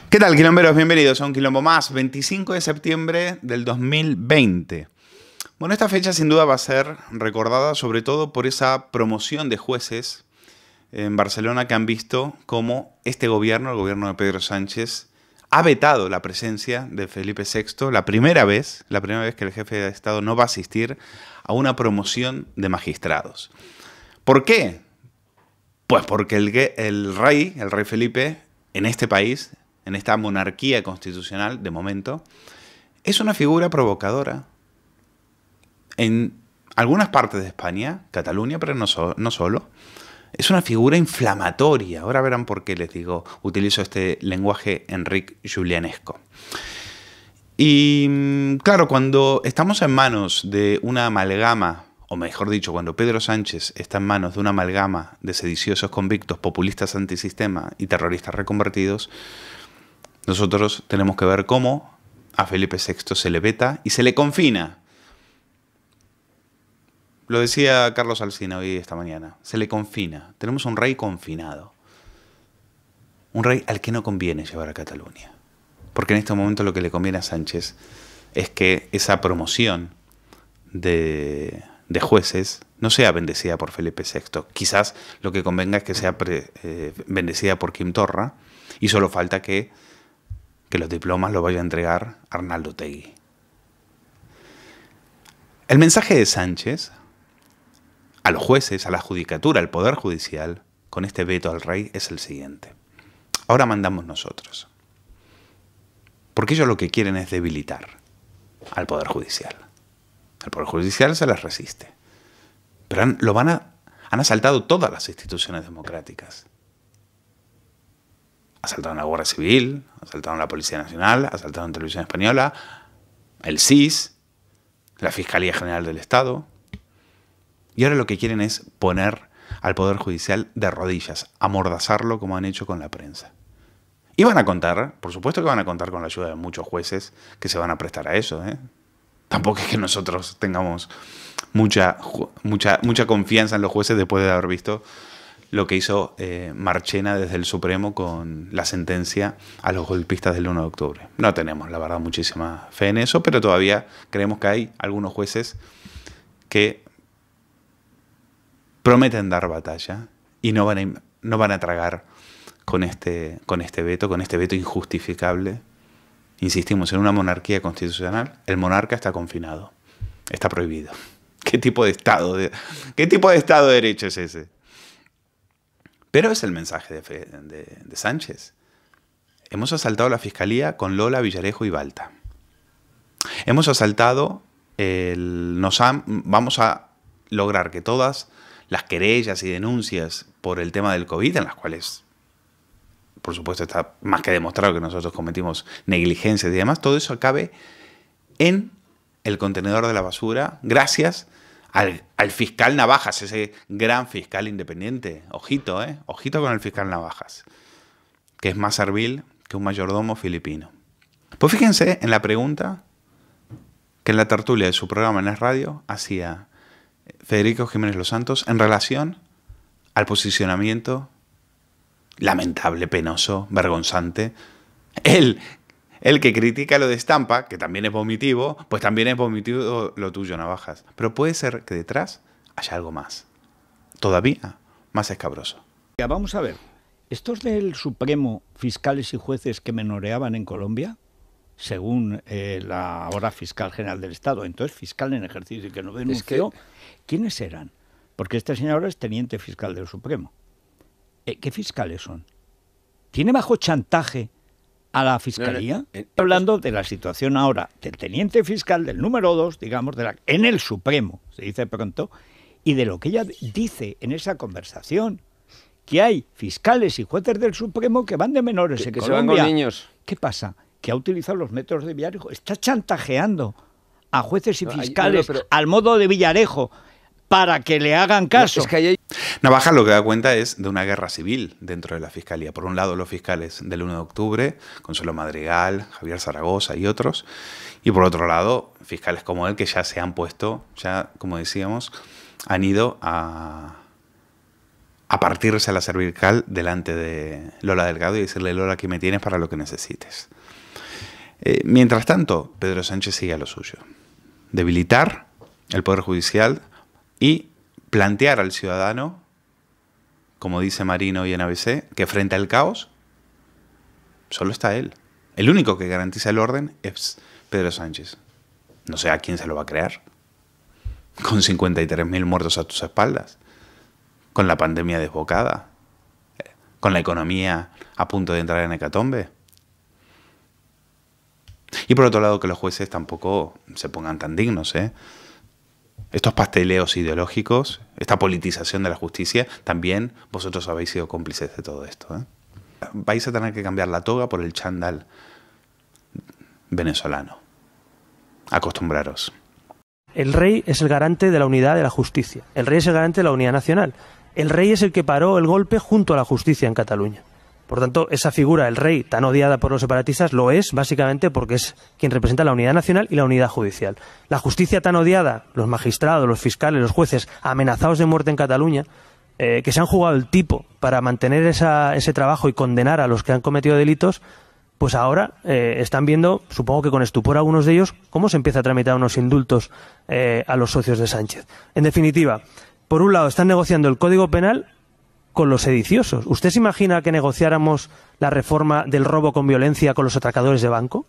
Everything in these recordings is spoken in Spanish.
¿Qué tal, quilomberos? Bienvenidos a un quilombo más, 25 de septiembre del 2020. Bueno, esta fecha sin duda va a ser recordada sobre todo por esa promoción de jueces en Barcelona que han visto cómo este gobierno, el gobierno de Pedro Sánchez, ha vetado la presencia de Felipe VI, la primera vez que el jefe de Estado no va a asistir a una promoción de magistrados. ¿Por qué? Pues porque el rey Felipe, en este país, en esta monarquía constitucional, de momento, es una figura provocadora. En algunas partes de España, Cataluña, pero no solo, es una figura inflamatoria. Ahora verán por qué les digo, utilizo este lenguaje Enric Julianesco. Y claro, cuando estamos en manos de una amalgama, o mejor dicho, cuando Pedro Sánchez está en manos de una amalgama de sediciosos convictos, populistas antisistema y terroristas reconvertidos, nosotros tenemos que ver cómo a Felipe VI se le veta y se le confina. Lo decía Carlos Alsina hoy esta mañana. Se le confina. Tenemos un rey confinado. Un rey al que no conviene llevar a Cataluña. Porque en este momento lo que le conviene a Sánchez es que esa promoción de jueces no sea bendecida por Felipe VI. Quizás lo que convenga es que sea bendecida por Quim Torra y solo falta que los diplomas lo vaya a entregar Arnaldo Otegi. El mensaje de Sánchez a los jueces, a la judicatura, al Poder Judicial, con este veto al rey, es el siguiente. Ahora mandamos nosotros. Porque ellos lo que quieren es debilitar al Poder Judicial. El Poder Judicial se les resiste. Pero han asaltado todas las instituciones democráticas. Asaltaron la Guardia Civil, asaltaron la Policía Nacional, asaltaron Televisión Española, el SIS, la Fiscalía General del Estado. Y ahora lo que quieren es poner al Poder Judicial de rodillas, amordazarlo como han hecho con la prensa. Y van a contar, por supuesto que van a contar con la ayuda de muchos jueces que se van a prestar a eso, ¿eh? Tampoco es que nosotros tengamos mucha confianza en los jueces después de haber visto lo que hizo Marchena desde el Supremo con la sentencia a los golpistas del 1 de octubre. No tenemos, la verdad, muchísima fe en eso, pero todavía creemos que hay algunos jueces que prometen dar batalla y no van a tragar con este veto injustificable. Insistimos, en una monarquía constitucional, el monarca está confinado, está prohibido. ¿Qué tipo de Estado de Derecho es ese? Pero es el mensaje de Sánchez. Hemos asaltado la Fiscalía con Lola, Villarejo y Balta. Hemos asaltado vamos a lograr que todas las querellas y denuncias por el tema del COVID, en las cuales, por supuesto, está más que demostrado que nosotros cometimos negligencias y demás, todo eso acabe en el contenedor de la basura, gracias al fiscal Navajas, ese gran fiscal independiente. Ojito, ojito con el fiscal Navajas, que es más servil que un mayordomo filipino. Pues fíjense en la pregunta que en la tertulia de su programa en Es Radio hacía Federico Jiménez Los Santos en relación al posicionamiento lamentable, penoso, vergonzante. El que critica lo de Estampa, que también es vomitivo, pues también es vomitivo lo tuyo, Navajas. Pero puede ser que detrás haya algo más, todavía más escabroso. Vamos a ver, estos del Supremo, fiscales y jueces que menoreaban en Colombia, según la ahora fiscal general del Estado, entonces fiscal en ejercicio y que no denunció, ¿quiénes eran? Porque este señor ahora es teniente fiscal del Supremo. ¿Qué fiscales son? ¿Tiene bajo chantaje a la Fiscalía? Hablando de la situación ahora del teniente fiscal, del número 2, digamos, en el Supremo, se dice pronto, y de lo que ella dice en esa conversación, que hay fiscales y jueces del Supremo que van de menores en Colombia. Se van con niños. ¿Qué pasa? Que ha utilizado los métodos de Villarejo, está chantajeando a jueces y fiscales al modo de Villarejo para que le hagan caso. Navajas lo que da cuenta es de una guerra civil dentro de la Fiscalía. Por un lado, los fiscales del 1 de octubre, Consuelo Madrigal, Javier Zaragoza y otros. Y por otro lado, fiscales como él que ya se han puesto, ya como decíamos, han ido a a partirse a la cervical delante de Lola Delgado y decirle: Lola, aquí me tienes para lo que necesites. Mientras tanto, Pedro Sánchez sigue a lo suyo. Debilitar el Poder Judicial y plantear al ciudadano, como dice Marino hoy en ABC, que frente al caos solo está él. El único que garantiza el orden es Pedro Sánchez. No sé a quién se lo va a creer. Con 53.000 muertos a tus espaldas, con la pandemia desbocada, con la economía a punto de entrar en hecatombe. Y por otro lado, que los jueces tampoco se pongan tan dignos, ¿eh? Estos pasteleos ideológicos, esta politización de la justicia, también vosotros habéis sido cómplices de todo esto, ¿eh? Vais a tener que cambiar la toga por el chándal venezolano. Acostumbraros. El rey es el garante de la unidad de la justicia. El rey es el garante de la unidad nacional. El rey es el que paró el golpe junto a la justicia en Cataluña. Por tanto, esa figura, el rey, tan odiada por los separatistas, lo es básicamente porque es quien representa la unidad nacional y la unidad judicial. La justicia tan odiada, los magistrados, los fiscales, los jueces, amenazados de muerte en Cataluña, que se han jugado el tipo para mantener ese trabajo y condenar a los que han cometido delitos, pues ahora están viendo, supongo que con estupor algunos de ellos, cómo se empieza a tramitar unos indultos a los socios de Sánchez. En definitiva, por un lado están negociando el Código Penal con los sediciosos. ¿Usted se imagina que negociáramos la reforma del robo con violencia con los atracadores de banco?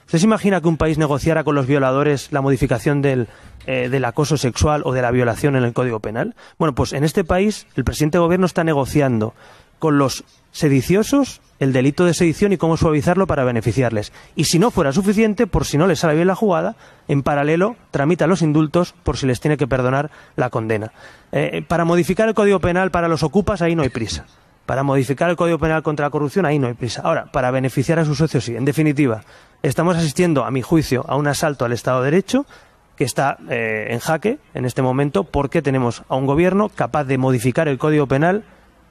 ¿Usted se imagina que un país negociara con los violadores la modificación del acoso sexual o de la violación en el Código Penal? Bueno, pues en este país el presidente de gobierno está negociando con los sediciosos el delito de sedición y cómo suavizarlo para beneficiarles. Y si no fuera suficiente, por si no les sale bien la jugada, en paralelo tramita los indultos por si les tiene que perdonar la condena. Para modificar el Código Penal para los ocupas, ahí no hay prisa. Para modificar el Código Penal contra la corrupción, ahí no hay prisa. Ahora, para beneficiar a sus socios, sí. En definitiva, estamos asistiendo, a mi juicio, a un asalto al Estado de Derecho que está en jaque en este momento porque tenemos a un gobierno capaz de modificar el Código Penal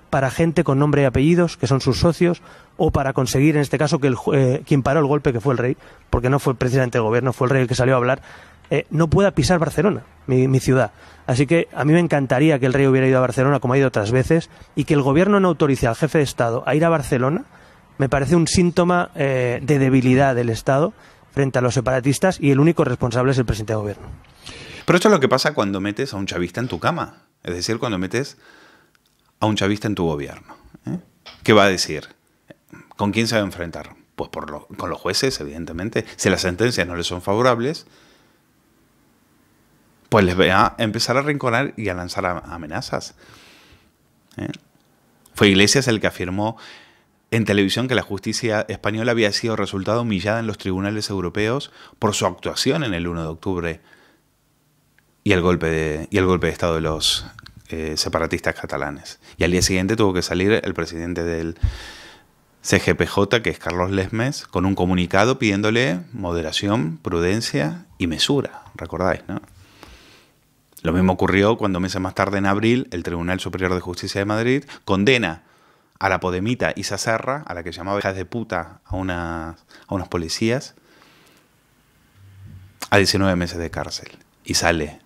para gente con nombre y apellidos, que son sus socios, o para conseguir, en este caso, que quien paró el golpe, que fue el rey, porque no fue precisamente el gobierno, fue el rey el que salió a hablar, no pueda pisar Barcelona, mi ciudad. Así que a mí me encantaría que el rey hubiera ido a Barcelona, como ha ido otras veces, y que el gobierno no autorice al jefe de Estado a ir a Barcelona, me parece un síntoma de debilidad del Estado frente a los separatistas, y el único responsable es el presidente de gobierno. Pero esto es lo que pasa cuando metes a un chavista en tu cama. Es decir, cuando metes a un chavista en tu gobierno. ¿Qué va a decir? ¿Con quién se va a enfrentar? Pues con los jueces, evidentemente. Si las sentencias no les son favorables, pues les va a empezar a arrinconar y a lanzar amenazas. Fue Iglesias el que afirmó en televisión que la justicia española había sido resultado humillada en los tribunales europeos por su actuación en el 1 de octubre y el golpe de Estado de los separatistas catalanes. Y al día siguiente tuvo que salir el presidente del CGPJ, que es Carlos Lesmes, con un comunicado pidiéndole moderación, prudencia y mesura. ¿Recordáis, no? Lo mismo ocurrió cuando meses más tarde, en abril, el Tribunal Superior de Justicia de Madrid condena a la podemita Isa Serra, a la que llamaba hijas de puta a unos policías, a 19 meses de cárcel. Y sale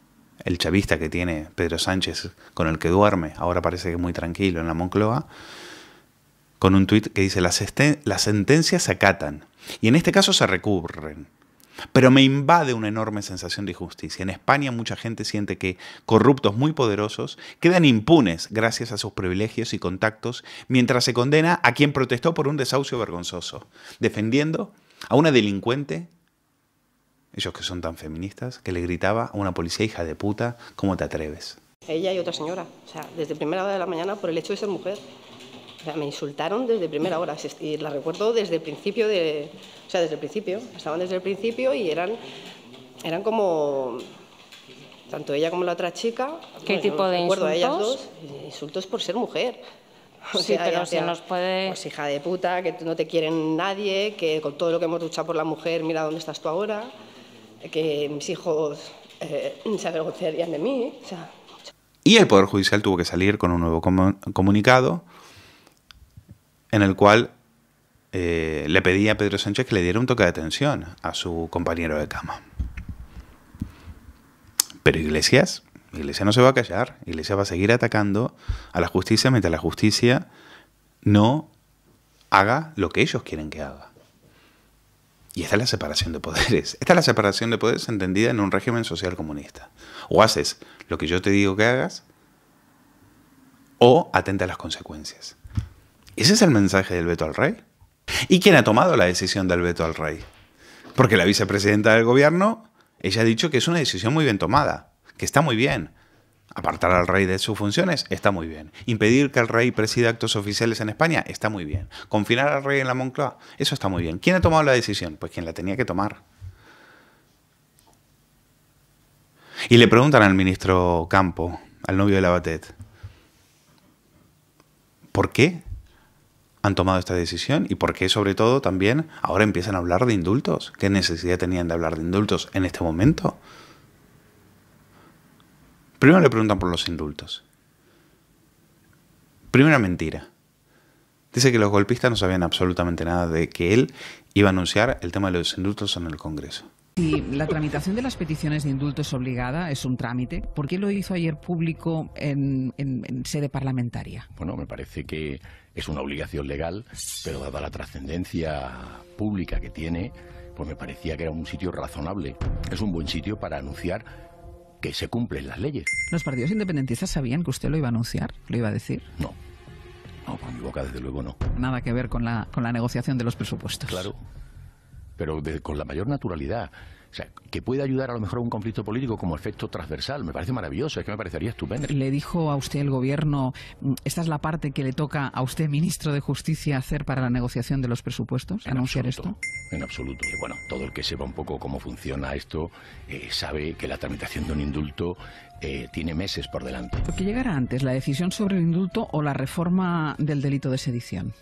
el chavista que tiene Pedro Sánchez, con el que duerme, ahora parece que muy tranquilo en la Moncloa, con un tuit que dice: las sentencias se acatan, y en este caso se recurren. Pero me invade una enorme sensación de injusticia. En España mucha gente siente que corruptos muy poderosos quedan impunes gracias a sus privilegios y contactos, mientras se condena a quien protestó por un desahucio vergonzoso, defendiendo a una delincuente, ellos que son tan feministas, que le gritaba a una policía: hija de puta, ¿cómo te atreves? Ella y otra señora, o sea, desde primera hora de la mañana por el hecho de ser mujer. O sea, me insultaron desde primera hora, y la recuerdo desde el principio desde el principio, estaban desde el principio y eran como, tanto ella como la otra chica, ¿Qué tipo de insultos? A ellas insultos? dos, insultos por ser mujer. O sí, sea, pero si nos puede... Pues hija de puta, que no te quieren nadie, que con todo lo que hemos luchado por la mujer, mira dónde estás tú ahora, que mis hijos se avergonzarían de mí, o sea... Y el Poder Judicial tuvo que salir con un nuevo comunicado en el cual le pedía a Pedro Sánchez que le diera un toque de atención a su compañero de cama. Pero Iglesias Iglesias no se va a callar. Iglesias va a seguir atacando a la justicia mientras la justicia no haga lo que ellos quieren que haga. Y esta es la separación de poderes. Esta es la separación de poderes entendida en un régimen social comunista. O haces lo que yo te digo que hagas, o atenta a las consecuencias. Ese es el mensaje del veto al rey. ¿Y quién ha tomado la decisión del veto al rey? Porque la vicepresidenta del gobierno, ella ha dicho que es una decisión muy bien tomada, que está muy bien. Apartar al rey de sus funciones está muy bien. Impedir que el rey presida actos oficiales en España está muy bien. Confinar al rey en la Moncloa, eso está muy bien. ¿Quién ha tomado la decisión? Pues quien la tenía que tomar. Y le preguntan al ministro Campo, al novio de la Batet, ¿por qué han tomado esta decisión? Y por qué, sobre todo, también ahora empiezan a hablar de indultos. ¿Qué necesidad tenían de hablar de indultos en este momento? Primero le preguntan por los indultos. Primera mentira. Dice que los golpistas no sabían absolutamente nada de que él iba a anunciar el tema de los indultos en el Congreso. Si la tramitación de las peticiones de indulto es obligada, es un trámite, ¿por qué lo hizo ayer público en sede parlamentaria? Bueno, me parece que es una obligación legal, pero dada la trascendencia pública que tiene, pues me parecía que era un sitio razonable. Es un buen sitio para anunciar que se cumplen las leyes. ¿Los partidos independentistas sabían que usted lo iba a anunciar? ¿Lo iba a decir? No, por mi boca desde luego no. Nada que ver con la negociación de los presupuestos. Claro, pero con la mayor naturalidad. O sea, que puede ayudar a lo mejor a un conflicto político como efecto transversal, me parece maravilloso, es que me parecería estupendo. ¿Le dijo a usted el gobierno, esta es la parte que le toca a usted, ministro de Justicia, hacer para la negociación de los presupuestos? ¿Anunciar esto? En absoluto. Y bueno, todo el que sepa un poco cómo funciona esto sabe que la tramitación de un indulto tiene meses por delante. ¿Por qué llegará antes, la decisión sobre el indulto o la reforma del delito de sedición?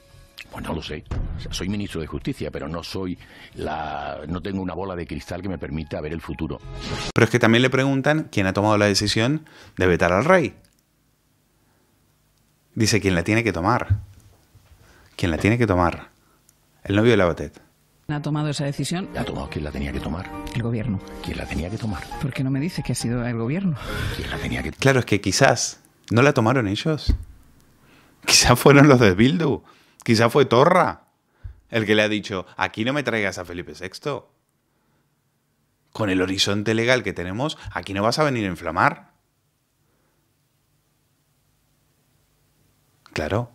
Pues no lo sé. O sea, soy ministro de Justicia, pero no tengo una bola de cristal que me permita ver el futuro. Pero es que también le preguntan quién ha tomado la decisión de vetar al rey. Dice quién la tiene que tomar. ¿Quién la tiene que tomar? El novio de la Batet. ¿Ha tomado esa decisión? ¿Ha tomado quién la tenía que tomar? El gobierno. ¿Quién la tenía que tomar? ¿Por qué no me dice que ha sido el gobierno? ¿Quién la tenía que tomar? Claro, es que quizás no la tomaron ellos. Quizás fueron los de Bildu. Quizás fue Torra el que le ha dicho, aquí no me traigas a Felipe VI. Con el horizonte legal que tenemos, aquí no vas a venir a inflamar. Claro.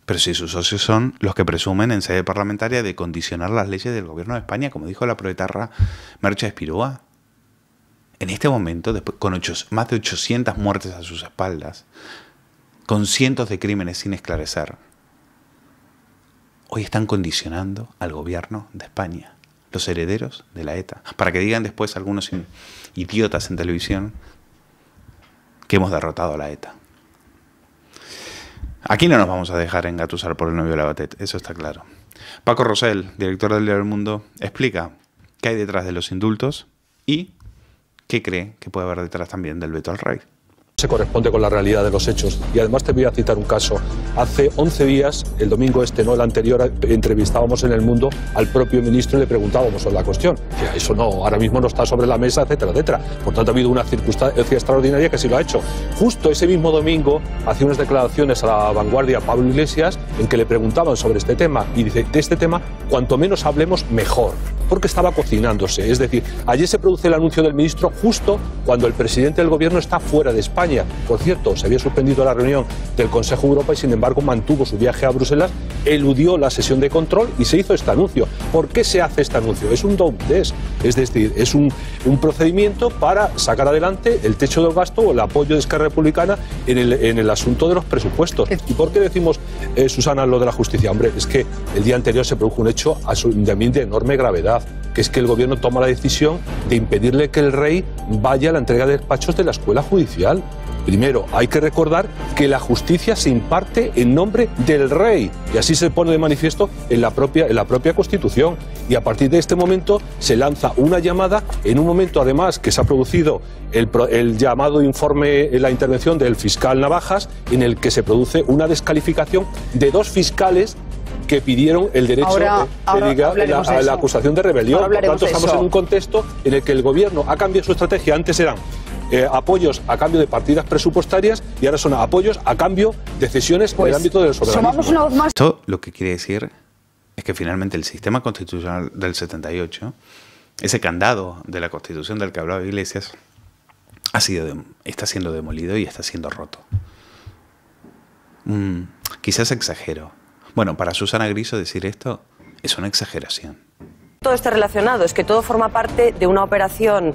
Pero si sus socios son los que presumen en sede parlamentaria de condicionar las leyes del gobierno de España, como dijo la proetarra Merche Espirúa. En este momento, después, con más de 800 muertes a sus espaldas, con cientos de crímenes sin esclarecer, hoy están condicionando al gobierno de España, los herederos de la ETA, para que digan después algunos idiotas en televisión que hemos derrotado a la ETA. Aquí no nos vamos a dejar engatusar por el novio de la Batet, eso está claro. Paco Rosell, director del Diario El Mundo, explica qué hay detrás de los indultos y qué cree que puede haber detrás también del veto al rey. Se corresponde con la realidad de los hechos. Y además te voy a citar un caso. Hace 11 días, el domingo no el anterior, entrevistábamos en El Mundo al propio ministro y le preguntábamos sobre la cuestión. Que eso no, ahora mismo no está sobre la mesa, etcétera, etcétera. Por tanto, ha habido una circunstancia extraordinaria que sí lo ha hecho. Justo ese mismo domingo, hacía unas declaraciones a La Vanguardia Pablo Iglesias en que le preguntaban sobre este tema. Y dice, de este tema, cuanto menos hablemos, mejor. Porque estaba cocinándose. Es decir, ayer se produce el anuncio del ministro justo cuando el presidente del gobierno está fuera de España. Por cierto, se había suspendido la reunión del Consejo de Europa y sin embargo mantuvo su viaje a Bruselas, eludió la sesión de control y se hizo este anuncio. ¿Por qué se hace este anuncio? Es un doble test, es decir, es un procedimiento para sacar adelante el techo del gasto o el apoyo de Esquerra Republicana en el asunto de los presupuestos. ¿Y por qué decimos, Susana, lo de la justicia? Hombre, es que el día anterior se produjo un hecho también de enorme gravedad, que es que el gobierno toma la decisión de impedirle que el rey vaya a la entrega de despachos de la escuela judicial. Primero, hay que recordar que la justicia se imparte en nombre del rey y así se pone de manifiesto en la propia Constitución. Y a partir de este momento se lanza una llamada, en un momento además que se ha producido el llamado informe, la intervención del fiscal Navajas, en el que se produce una descalificación de 2 fiscales que pidieron el derecho a la acusación de rebelión. Por tanto, estamos en un contexto en el que el gobierno ha cambiado su estrategia. Antes eran apoyos a cambio de partidas presupuestarias y ahora son apoyos a cambio de cesiones en el ámbito del soberanismo. Esto lo que quiere decir es que finalmente el sistema constitucional del 78, ese candado de la Constitución del que hablaba Iglesias, está siendo demolido y está siendo roto. Quizás exagero. Bueno, para Susana Griso decir esto es una exageración. Todo está relacionado, es que todo forma parte de una operación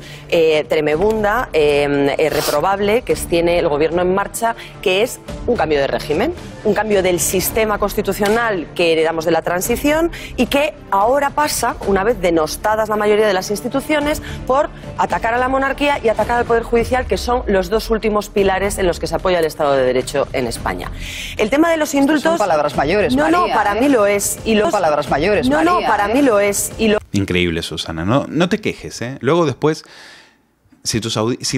tremebunda, reprobable, que tiene el gobierno en marcha, que es un cambio de régimen, un cambio del sistema constitucional que heredamos de la transición y que ahora pasa, una vez denostadas la mayoría de las instituciones, por atacar a la monarquía y atacar al Poder Judicial, que son los dos últimos pilares en los que se apoya el Estado de Derecho en España. El tema de los indultos... Son palabras mayores, María. No, para mí lo es. Y son palabras mayores, María. No, para mí lo es. Increíble, Susana. No te quejes, ¿eh? Luego después, si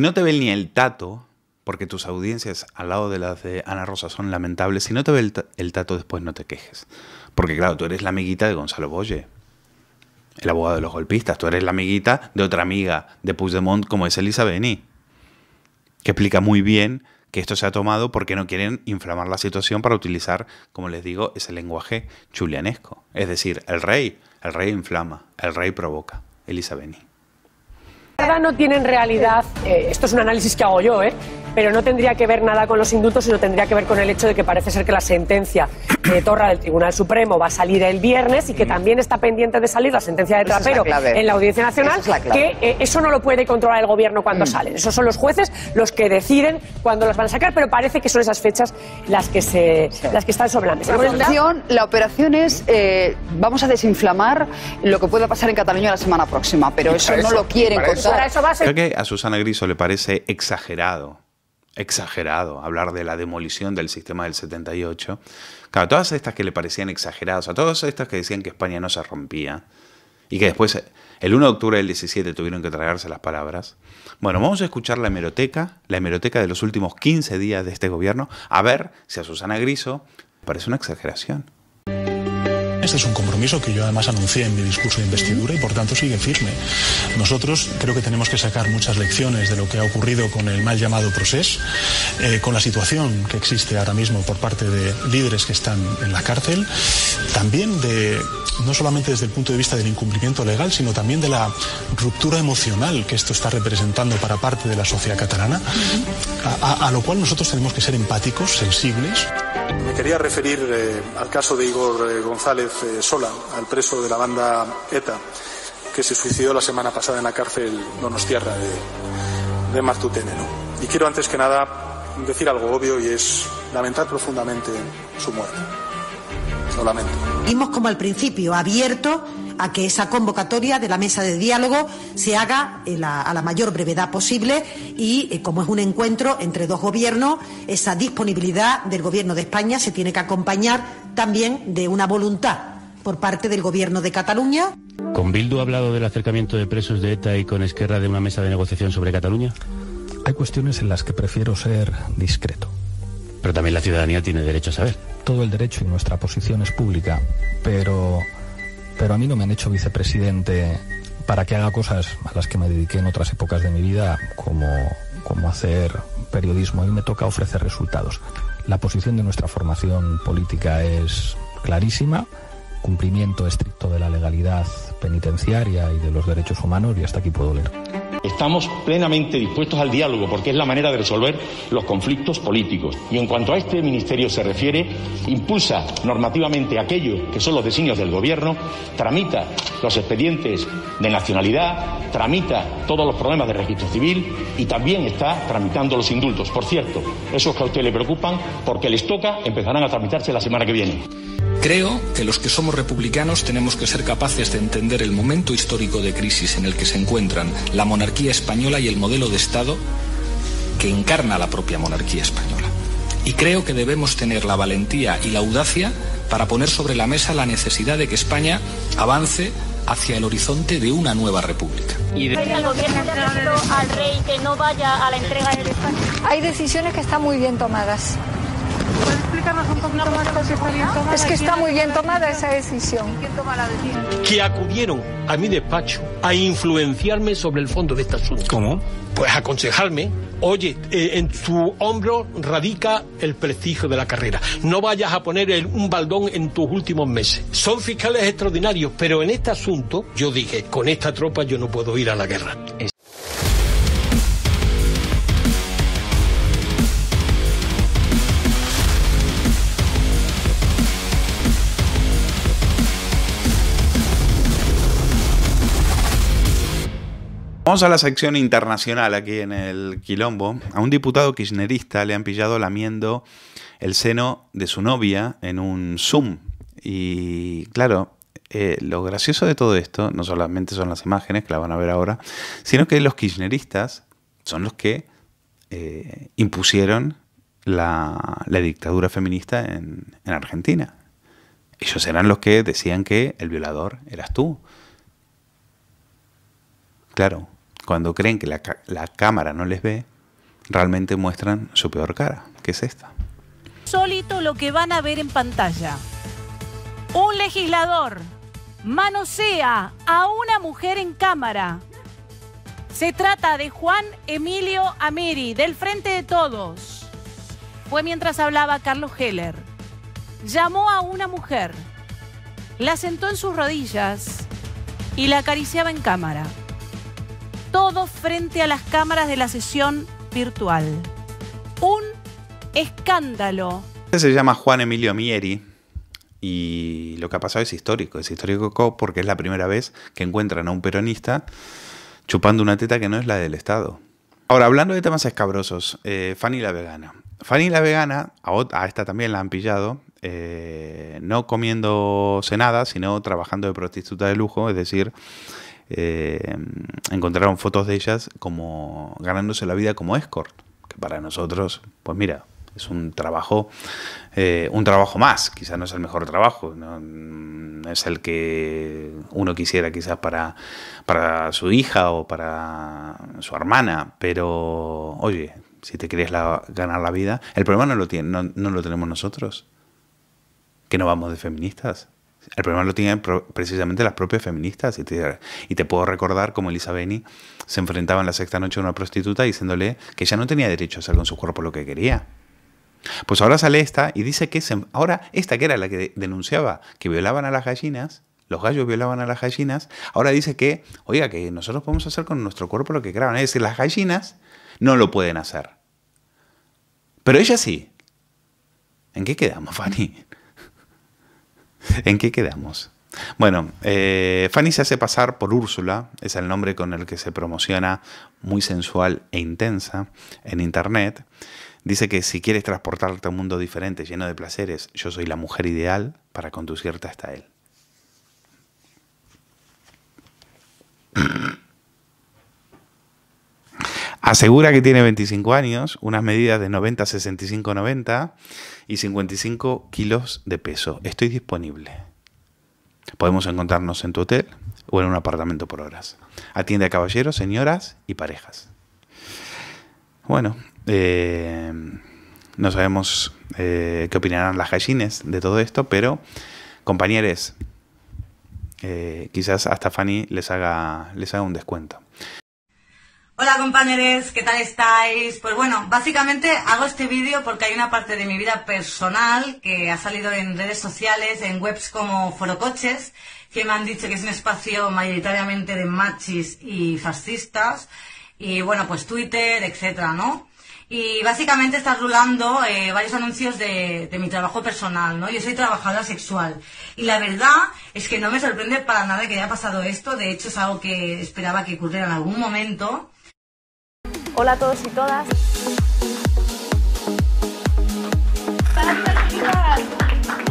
no te ve ni el tato, porque tus audiencias al lado de las de Ana Rosa son lamentables, si no te ve el tato después no te quejes. Porque claro, tú eres la amiguita de Gonzalo Boye, el abogado de los golpistas. Tú eres la amiguita de otra amiga de Puigdemont como es Elisa Beni, que explica muy bien que esto se ha tomado porque no quieren inflamar la situación para utilizar, como les digo, ese lenguaje chulianesco. Es decir, el rey inflama, el rey provoca. Elisa Beni. No tienen realidad, esto es un análisis que hago yo, pero no tendría que ver nada con los indultos, sino tendría que ver con el hecho de que parece ser que la sentencia de Torra del Tribunal Supremo va a salir el viernes y que también está pendiente de salir la sentencia de Trapero en la Audiencia Nacional, que eso no lo puede controlar el gobierno cuando salen. Esos son los jueces los que deciden cuándo los van a sacar, pero parece que son esas fechas las que están sobre la mesa. La operación es, vamos a desinflamar lo que pueda pasar en Cataluña la semana próxima, pero eso no lo quieren contar. Creo que a Susana Griso le parece exagerado hablar de la demolición del sistema del 78. Claro, todas estas que le parecían exageradas, a todas estas que decían que España no se rompía y que después, el 1 de octubre del 17, tuvieron que tragarse las palabras. Bueno, vamos a escuchar la hemeroteca de los últimos 15 días de este gobierno, a ver si a Susana Griso le parece una exageración. Este es un compromiso que yo además anuncié en mi discurso de investidura y por tanto sigue firme. Nosotros creo que tenemos que sacar muchas lecciones de lo que ha ocurrido con el mal llamado procés, con la situación que existe ahora mismo por parte de líderes que están en la cárcel, también no solamente desde el punto de vista del incumplimiento legal, sino también de la ruptura emocional que esto está representando para parte de la sociedad catalana, a lo cual nosotros tenemos que ser empáticos, sensibles. Me quería referir al caso de Igor González Sola, al preso de la banda ETA, que se suicidó la semana pasada en la cárcel donostiarra de Martutene, ¿no? Y quiero antes que nada decir algo obvio y es lamentar profundamente su muerte. Lo lamento. Vimos como al principio abierto a que esa convocatoria de la mesa de diálogo se haga a la mayor brevedad posible y, como es un encuentro entre dos gobiernos, esa disponibilidad del Gobierno de España se tiene que acompañar también de una voluntad por parte del Gobierno de Cataluña. ¿Con Bildu ha hablado del acercamiento de presos de ETA y con Esquerra de una mesa de negociación sobre Cataluña? Hay cuestiones en las que prefiero ser discreto. Pero también la ciudadanía tiene derecho a saber. Todo el derecho y nuestra posición es pública, pero a mí no me han hecho vicepresidente para que haga cosas a las que me dediqué en otras épocas de mi vida, como hacer periodismo. A mí me toca ofrecer resultados. La posición de nuestra formación política es clarísima, cumplimiento estricto de la legalidad penitenciaria y de los derechos humanos, y hasta aquí puedo leer. Estamos plenamente dispuestos al diálogo porque es la manera de resolver los conflictos políticos. Y en cuanto a este ministerio se refiere, impulsa normativamente aquello que son los designios del gobierno, tramita los expedientes de nacionalidad, tramita todos los problemas de registro civil y también está tramitando los indultos. Por cierto, esos que a usted le preocupan, porque les toca, empezarán a tramitarse la semana que viene. Creo que los que somos republicanos tenemos que ser capaces de entender el momento histórico de crisis en el que se encuentran la monarquía española y el modelo de Estado que encarna la propia monarquía española. Y creo que debemos tener la valentía y la audacia para poner sobre la mesa la necesidad de que España avance hacia el horizonte de una nueva república. ¿El gobierno le ha pedido al rey que no vaya a la entrega del espacio? Hay decisiones que están muy bien tomadas. explicarnos un poquito más por qué está bien tomada? Es que está muy bien tomada esa decisión. ¿Quién toma la decisión? Que acudieron a mi despacho a influenciarme sobre el fondo de este asunto. ¿Cómo? Pues aconsejarme, oye, en tu hombro radica el prestigio de la carrera. No vayas a poner un baldón en tus últimos meses. Son fiscales extraordinarios, pero en este asunto yo dije, con esta tropa yo no puedo ir a la guerra. Vamos a la sección internacional aquí en el Quilombo. A un diputado kirchnerista le han pillado lamiendo el seno de su novia en un Zoom. Y claro, lo gracioso de todo esto no solamente son las imágenes, que la van a ver ahora, sino que los kirchneristas son los que impusieron la dictadura feminista en Argentina. Ellos eran los que decían que el violador eras tú. Claro, cuando creen que la cámara no les ve, realmente muestran su peor cara, que es esta. Insólito lo que van a ver en pantalla. Un legislador manosea a una mujer en cámara. Se trata de Juan Emilio Amiri, del Frente de Todos. Fue mientras hablaba Carlos Heller. Llamó a una mujer, la sentó en sus rodillas y la acariciaba en cámara. Todo frente a las cámaras de la sesión virtual. Un escándalo. Este se llama Juan Emilio Amiri y lo que ha pasado es histórico. Es histórico porque es la primera vez que encuentran a un peronista chupando una teta que no es la del Estado. Ahora, hablando de temas escabrosos, Fanny la vegana. Fanny la vegana, a esta también la han pillado, no comiéndose nada, sino trabajando de prostituta de lujo, es decir, encontraron fotos de ellas como ganándose la vida como escort, que para nosotros, pues mira, es un trabajo más. Quizás no es el mejor trabajo, no es el que uno quisiera quizás para su hija o para su hermana, pero oye, si te quieres ganar la vida, el problema no lo tenemos nosotros, que no vamos de feministas. El problema lo tienen precisamente las propias feministas. Y te puedo recordar cómo Elisa Beni se enfrentaba en la sexta noche a una prostituta diciéndole que ella no tenía derecho a hacer con su cuerpo lo que quería. Pues ahora sale esta y dice que ahora esta que era la que denunciaba que violaban a las gallinas, los gallos violaban a las gallinas, ahora dice que, oiga, que nosotros podemos hacer con nuestro cuerpo lo que queramos. Es decir, las gallinas no lo pueden hacer. Pero ella sí. ¿En qué quedamos, Fanny? ¿En qué quedamos? Bueno, Fanny se hace pasar por Úrsula, es el nombre con el que se promociona, muy sensual e intensa en internet. Dice que si quieres transportarte a un mundo diferente, lleno de placeres, yo soy la mujer ideal para conducirte hasta él. Asegura que tiene 25 años, unas medidas de 90, 65, 90 y 55 kilos de peso. Estoy disponible. Podemos encontrarnos en tu hotel o en un apartamento por horas. Atiende a caballeros, señoras y parejas. Bueno, no sabemos qué opinarán las gallines de todo esto, pero compañeros, quizás hasta Fanny les haga un descuento. Hola compañeros, ¿qué tal estáis? Pues bueno, básicamente hago este vídeo porque hay una parte de mi vida personal que ha salido en redes sociales, en webs como Forocoches, que me han dicho que es un espacio mayoritariamente de machis y fascistas, y bueno, pues Twitter, etcétera, ¿no? Y básicamente está rulando varios anuncios de mi trabajo personal, ¿no? Yo soy trabajadora sexual y la verdad es que no me sorprende para nada que haya pasado esto. De hecho es algo que esperaba que ocurriera en algún momento. Hola a todos y todas.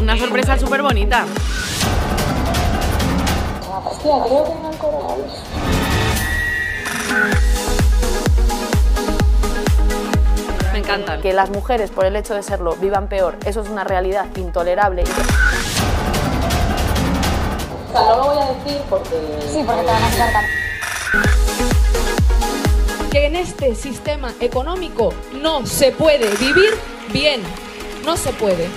Una sorpresa súper bonita. Hostia, creo que no han coronavirus. Me encanta. Que las mujeres, por el hecho de serlo, vivan peor, eso es una realidad intolerable. O sea, no lo voy a decir porque... Sí, porque te van a quitar tanto. Que en este sistema económico no se puede vivir bien. no se puede.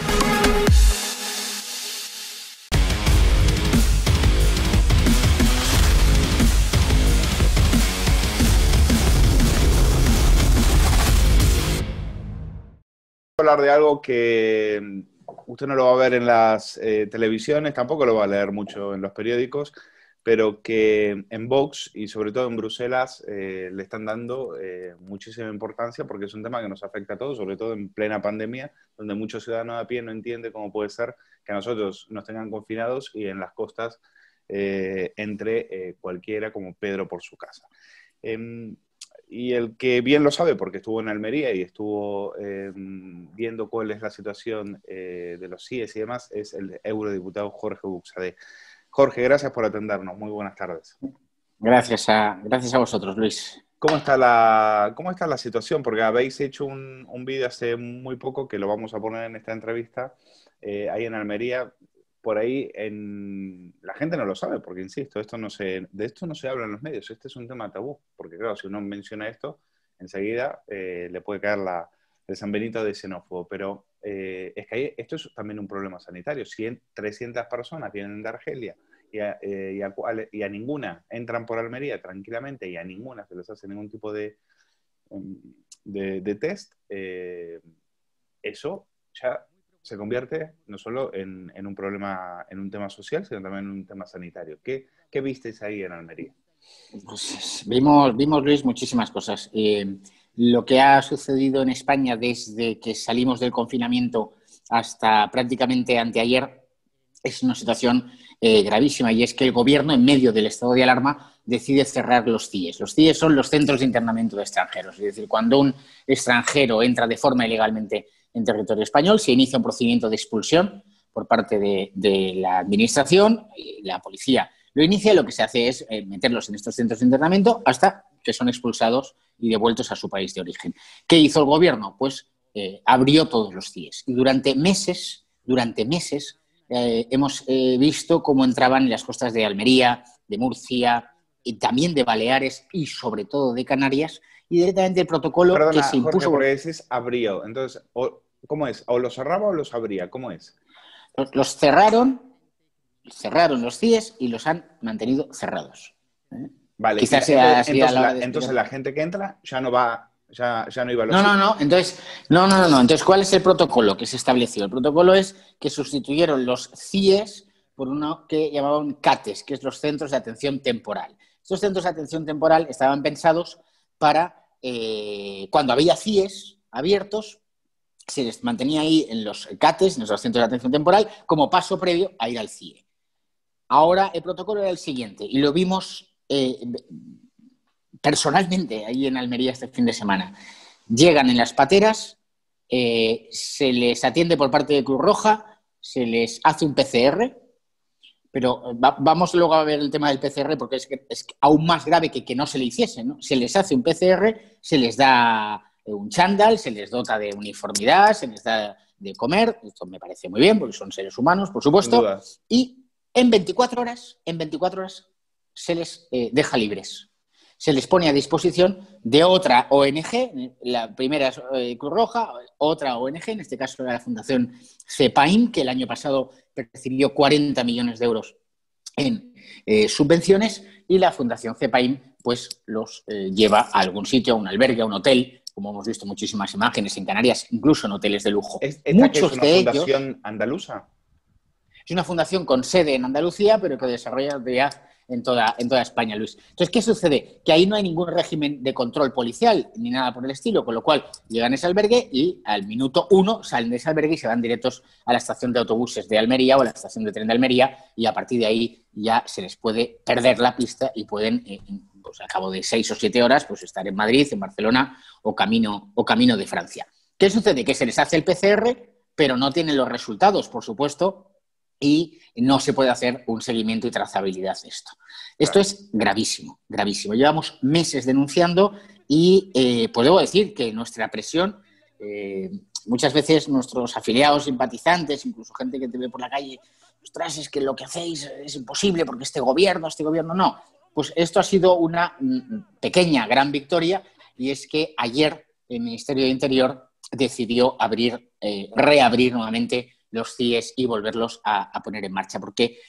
Hablar de algo que usted no lo va a ver en las televisiones, tampoco lo va a leer mucho en los periódicos, pero que en Vox y sobre todo en Bruselas le están dando muchísima importancia porque es un tema que nos afecta a todos, sobre todo en plena pandemia, donde muchos ciudadanos a pie no entienden cómo puede ser que a nosotros nos tengan confinados y en las costas entre cualquiera como Pedro por su casa. Y el que bien lo sabe, porque estuvo en Almería y estuvo viendo cuál es la situación de los CIES y demás, es el eurodiputado Jorge Buxadé. Jorge, gracias por atendernos. Muy buenas tardes. Gracias a vosotros, Luis. ¿Cómo está la situación? Porque habéis hecho un vídeo hace muy poco, que lo vamos a poner en esta entrevista, ahí en Almería. Por ahí la gente no lo sabe, porque insisto, de esto no se habla en los medios. Este es un tema tabú, porque claro, si uno menciona esto, enseguida le puede caer el San Benito de xenófobo. Pero es que esto es también un problema sanitario. Si 300 personas vienen de Argelia y a ninguna entran por Almería tranquilamente y a ninguna se les hace ningún tipo de test, eso ya se convierte no solo en un problema, en un tema social, sino también en un tema sanitario. ¿Qué visteis ahí en Almería? Pues vimos, Luis, muchísimas cosas. Lo que ha sucedido en España desde que salimos del confinamiento hasta prácticamente anteayer es una situación gravísima, y es que el gobierno, en medio del estado de alarma, decide cerrar los CIES. Los CIES son los centros de internamiento de extranjeros. Es decir, cuando un extranjero entra de forma ilegalmente en territorio español, se inicia un procedimiento de expulsión por parte de la administración, la policía lo inicia, y lo que se hace es meterlos en estos centros de internamiento hasta que son expulsados y devueltos a su país de origen. ¿Qué hizo el gobierno? Pues abrió todos los CIES, y durante meses hemos visto cómo entraban en las costas de Almería, de Murcia, y también de Baleares y sobre todo de Canarias, y directamente el protocolo que se impuso... Jorge, porque decís abrió. Entonces, ¿cómo es? ¿O los cerraba o los abría? ¿Cómo es? Los cerraron los CIES y los han mantenido cerrados. Vale. Quizás entonces la gente que entra ya no va, ya no iba a los... No. Entonces, ¿cuál es el protocolo que se estableció? El protocolo es que sustituyeron los CIES por uno que llamaban CATES, que es los Centros de Atención Temporal. Estos centros de atención temporal estaban pensados para cuando había CIES abiertos, se les mantenía ahí en los CATES, en los centros de atención temporal, como paso previo a ir al CIE. Ahora el protocolo era el siguiente, y lo vimos personalmente ahí en Almería este fin de semana. Llegan en las pateras, se les atiende por parte de Cruz Roja, se les hace un PCR, pero vamos luego a ver el tema del PCR, porque es aún más grave que no se le hiciese, ¿no? Se les hace un PCR, se les da un chándal, se les dota de uniformidad, se les da de comer. Esto me parece muy bien, porque son seres humanos, por supuesto. Y en 24 horas se les deja libres. Se les pone a disposición de otra ONG, la primera es Cruz Roja, otra ONG, en este caso era la Fundación CEPAIM, que el año pasado recibió 40 millones de euros en subvenciones, y la Fundación CEPAIM pues los lleva a algún sitio, a un albergue, a un hotel, como hemos visto muchísimas imágenes en Canarias, incluso en hoteles de lujo. Muchos de ellos... ¿Es una fundación andaluza? Es una fundación con sede en Andalucía, pero que desarrolla en toda España, Luis. Entonces, ¿qué sucede? Que ahí no hay ningún régimen de control policial ni nada por el estilo, con lo cual llegan a ese albergue y al minuto 1 salen de ese albergue y se van directos a la estación de autobuses de Almería o a la estación de tren de Almería, y a partir de ahí ya se les puede perder la pista y pueden, pues, al cabo de 6 o 7 horas, pues estar en Madrid, en Barcelona o camino de Francia. ¿Qué sucede? Que se les hace el PCR, pero no tienen los resultados, por supuesto, y no se puede hacer un seguimiento y trazabilidad de esto. Esto es gravísimo, gravísimo. Llevamos meses denunciando y pues debo decir que nuestra presión, muchas veces nuestros afiliados, simpatizantes, incluso gente que te ve por la calle, ostras, es que lo que hacéis es imposible porque este gobierno no. Pues esto ha sido una pequeña, gran victoria, y es que ayer el Ministerio de Interior decidió reabrir nuevamente los CIES y volverlos a poner en marcha, porque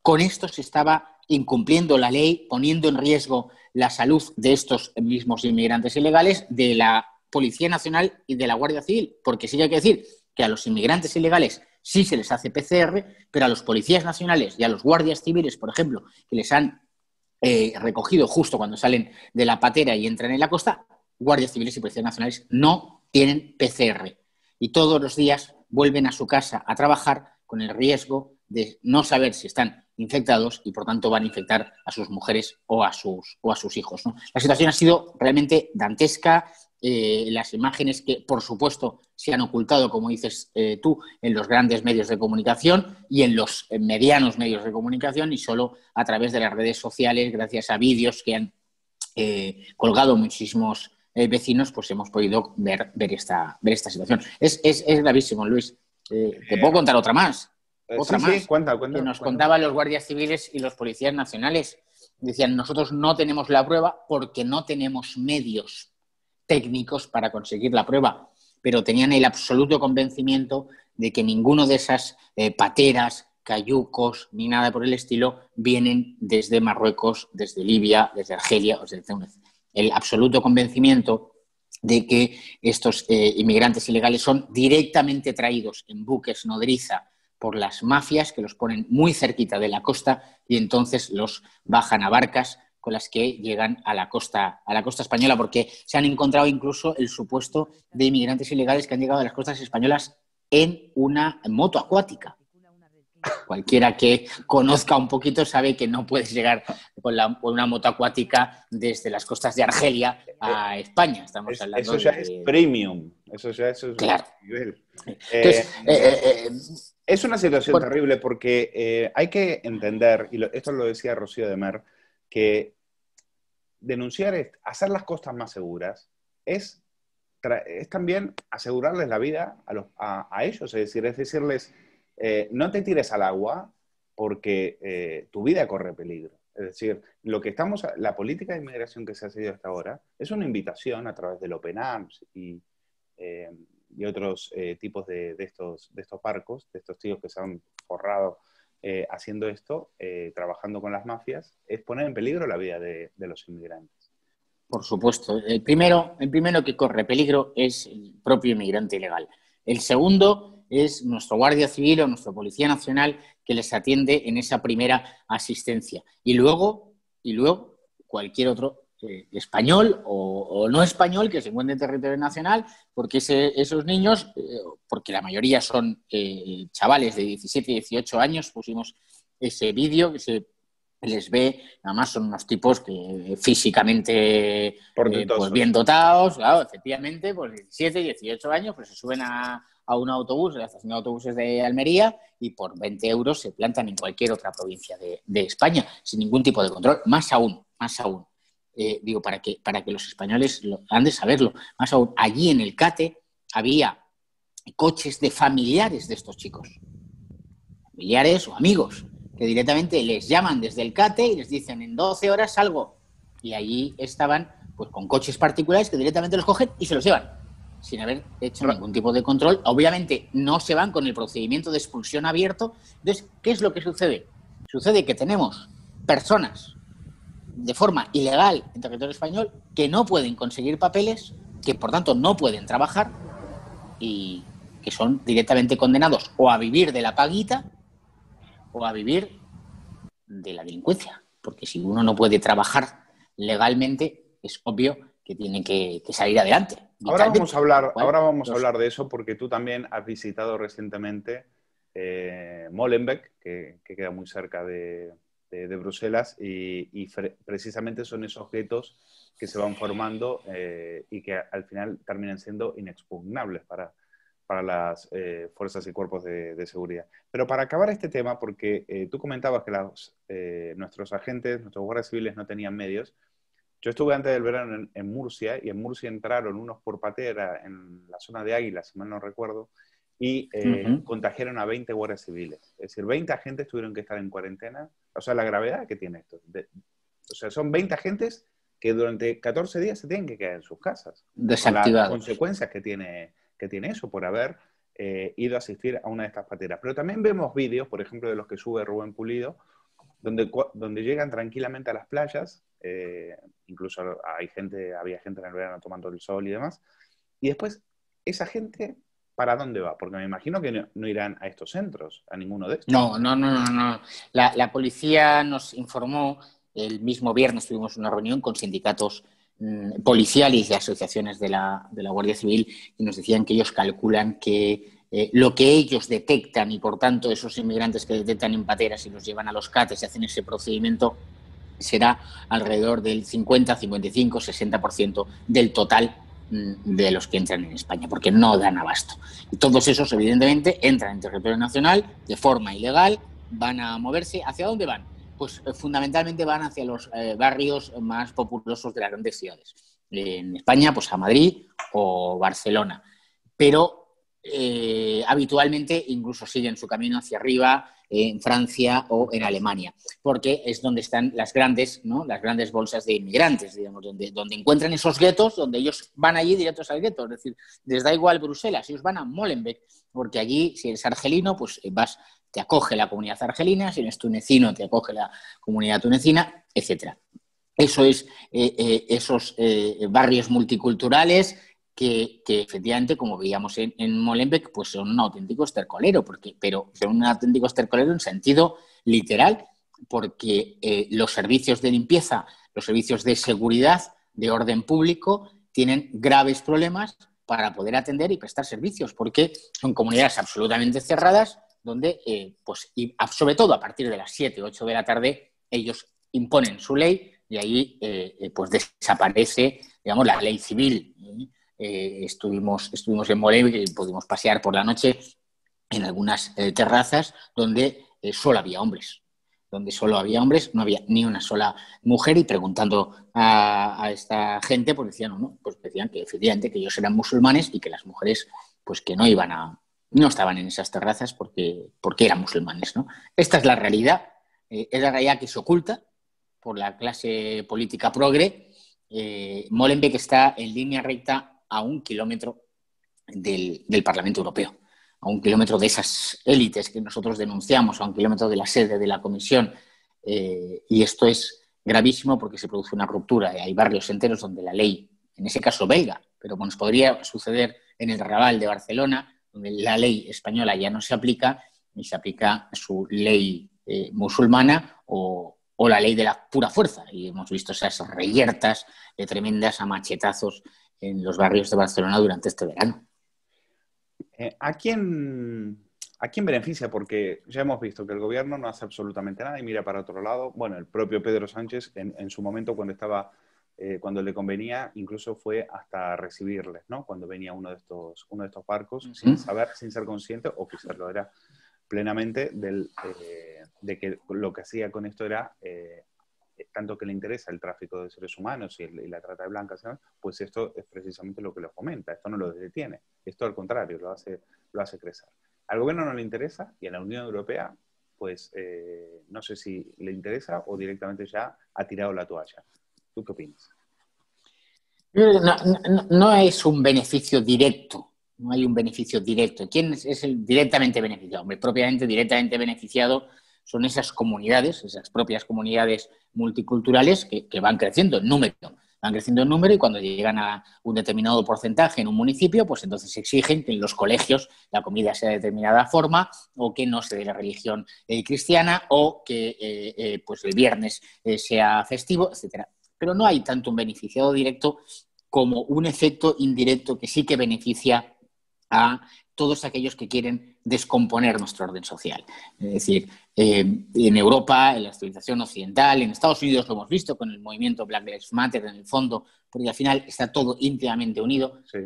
con esto se estaba incumpliendo la ley, poniendo en riesgo la salud de estos mismos inmigrantes ilegales, de la Policía Nacional y de la Guardia Civil, porque sí que hay que decir que a los inmigrantes ilegales sí se les hace PCR, pero a los policías nacionales y a los guardias civiles, por ejemplo, que les han recogido justo cuando salen de la patera y entran en la costa, guardias civiles y policías nacionales no tienen PCR. Y todos los días vuelven a su casa a trabajar con el riesgo de no saber si están infectados y, por tanto, van a infectar a sus mujeres o a sus hijos, ¿no? La situación ha sido realmente dantesca. Las imágenes que, por supuesto, se han ocultado, como dices tú, en los grandes medios de comunicación y en los medianos medios de comunicación, y solo a través de las redes sociales, gracias a vídeos que han colgado muchísimos vecinos, pues hemos podido ver esta situación. Es gravísimo, Luis. ¿Te puedo contar otra más? Sí, cuenta. Que nos contaban los guardias civiles y los policías nacionales. Decían, nosotros no tenemos la prueba porque no tenemos medios técnicos para conseguir la prueba, pero tenían el absoluto convencimiento de que ninguno de esas pateras, cayucos, ni nada por el estilo, vienen desde Marruecos, desde Libia, desde Argelia, o sea, el absoluto convencimiento de que estos inmigrantes ilegales son directamente traídos en buques nodriza por las mafias, que los ponen muy cerquita de la costa y entonces los bajan a barcas con las que llegan a la costa española, porque se han encontrado incluso el supuesto de inmigrantes ilegales que han llegado a las costas españolas en una moto acuática. Cualquiera que conozca un poquito sabe que no puedes llegar con una moto acuática desde las costas de Argelia a España. Estamos hablando eso ya es premium. Eso es claro. Nivel. Entonces, es una situación terrible porque hay que entender, y esto lo decía Rocío de Mer, que denunciar, hacer las costas más seguras, es también asegurarles la vida a ellos, es decirles, no te tires al agua porque tu vida corre peligro. Es decir, la política de inmigración que se ha seguido hasta ahora es una invitación a través del Open Arms y otros tipos de estos barcos, de estos tíos que se han forrado haciendo esto, trabajando con las mafias, es poner en peligro la vida de los inmigrantes. Por supuesto. El primero que corre peligro es el propio inmigrante ilegal. El segundo es nuestro guardia civil o nuestro policía nacional que les atiende en esa primera asistencia. Y luego cualquier otro español o no español que se encuentre en territorio nacional, porque esos niños, porque la mayoría son chavales de 17 y 18 años, pusimos ese vídeo que se les ve, además son unos tipos que físicamente pues bien dotados, claro, efectivamente, pues 17, 18 años, pues se suben a un autobús, a la estación de autobuses de Almería, y por 20 euros se plantan en cualquier otra provincia de España, sin ningún tipo de control, más aún. Digo, para que los españoles han de saberlo, más aún, allí en el CATE había coches de familiares de estos chicos, familiares o amigos, que directamente les llaman desde el CATE y les dicen en 12 horas salgo. Y allí estaban pues con coches particulares que directamente los cogen y se los llevan, sin haber hecho ningún tipo de control. Obviamente no se van con el procedimiento de expulsión abierto. Entonces, ¿qué es lo que sucede? Sucede que tenemos personas de forma ilegal en territorio español que no pueden conseguir papeles, que por tanto no pueden trabajar y que son directamente condenados o a vivir de la paguita o a vivir de la delincuencia, porque si uno no puede trabajar legalmente, es obvio que tiene que salir adelante. Ahora vamos a hablar de eso, porque tú también has visitado recientemente Molenbeek, que queda muy cerca de Bruselas, y precisamente son esos guetos que se van formando y que al final terminan siendo inexpugnables para las fuerzas y cuerpos de seguridad. Pero para acabar este tema, porque tú comentabas que nuestros agentes, nuestros guardias civiles no tenían medios. Yo estuve antes del verano en Murcia, y en Murcia entraron unos por patera en la zona de Águila, si mal no recuerdo, y contagiaron a 20 guardias civiles. Es decir, 20 agentes tuvieron que estar en cuarentena. O sea, la gravedad que tiene esto. O sea, son 20 agentes que durante 14 días se tienen que quedar en sus casas. Desactivados. Con las consecuencias que tiene que tiene eso, por haber ido a asistir a una de estas pateras. Pero también vemos vídeos, por ejemplo, de los que sube Rubén Pulido, donde llegan tranquilamente a las playas, incluso había gente en el verano tomando el sol y demás, y después esa gente, ¿para dónde va? Porque me imagino que no irán a estos centros, a ninguno de estos. No. La policía nos informó, el mismo viernes tuvimos una reunión con sindicatos policiales y asociaciones de la Guardia Civil, y nos decían que ellos calculan que lo que ellos detectan, y por tanto esos inmigrantes que detectan en pateras y los llevan a los CATs y hacen ese procedimiento, será alrededor del 50, 55, 60% del total de los que entran en España, porque no dan abasto. Y todos esos, evidentemente, entran en territorio nacional de forma ilegal, van a moverse. ¿Hacia dónde van? Pues fundamentalmente van hacia los barrios más populosos de las grandes ciudades. En España, pues a Madrid o Barcelona. Pero habitualmente incluso siguen su camino hacia arriba en Francia o en Alemania, porque es donde están las grandes, ¿no?, las grandes bolsas de inmigrantes, digamos, donde encuentran esos guetos, donde ellos van allí directos al gueto. Es decir, les da igual Bruselas, ellos van a Molenbeek, porque allí, si eres argelino, pues te acoge la comunidad argelina, si eres tunecino, te acoge la comunidad tunecina, etcétera. Eso es esos barrios multiculturales que efectivamente, como veíamos en Molenbeek, pues son un auténtico estercolero, pero son un auténtico estercolero en sentido literal, porque los servicios de limpieza, los servicios de seguridad, de orden público, tienen graves problemas para poder atender y prestar servicios, porque son comunidades absolutamente cerradas, donde, y sobre todo a partir de las 7 o 8 de la tarde, ellos imponen su ley y ahí pues desaparece, digamos, la ley civil. Estuvimos en Molenbeek y pudimos pasear por la noche en algunas terrazas donde solo había hombres. No había ni una sola mujer, y preguntando a esta gente, pues decían que efectivamente que ellos eran musulmanes y que las mujeres pues que no estaban en esas terrazas porque eran musulmanes, ¿no? Esta es la realidad que se oculta por la clase política progre. Molenbeek está en línea recta a 1 kilómetro del Parlamento Europeo, a 1 kilómetro de esas élites que nosotros denunciamos, a 1 kilómetro de la sede de la Comisión, y esto es gravísimo porque se produce una ruptura. Hay barrios enteros donde la ley, en ese caso belga, pero nos podría suceder en el Raval de Barcelona, donde la ley española ya no se aplica y se aplica su ley musulmana o la ley de la pura fuerza. Y hemos visto esas reyertas tremendas a machetazos en los barrios de Barcelona durante este verano. ¿A quién beneficia? Porque ya hemos visto que el gobierno no hace absolutamente nada y mira para otro lado. Bueno, el propio Pedro Sánchez en su momento cuando le convenía, incluso fue hasta recibirles, ¿no? Cuando venía uno de estos barcos, sin ser consciente, o quizás lo era plenamente, de que lo que hacía con esto era, tanto que le interesa el tráfico de seres humanos y la trata de blancas, ¿no? Pues esto es precisamente lo que lo fomenta. Esto no lo detiene. Esto, al contrario, lo hace crecer. Al gobierno no le interesa, y a la Unión Europea, pues no sé si le interesa o directamente ya ha tirado la toalla. ¿Tú qué opinas? No es un beneficio directo. No hay un beneficio directo. ¿Quién es el directamente beneficiado? Hombre, propiamente directamente beneficiado son esas comunidades, esas propias comunidades multiculturales que van creciendo en número. Y cuando llegan a un determinado porcentaje en un municipio, pues entonces exigen que en los colegios la comida sea de determinada forma, o que no se dé la religión cristiana, o que pues el viernes sea festivo, etcétera. Pero no hay tanto un beneficiado directo como un efecto indirecto que sí que beneficia a todos aquellos que quieren descomponer nuestro orden social. Es decir, en Europa, en la civilización occidental, en Estados Unidos lo hemos visto con el movimiento Black Lives Matter en el fondo, porque al final está todo íntimamente unido. Sí.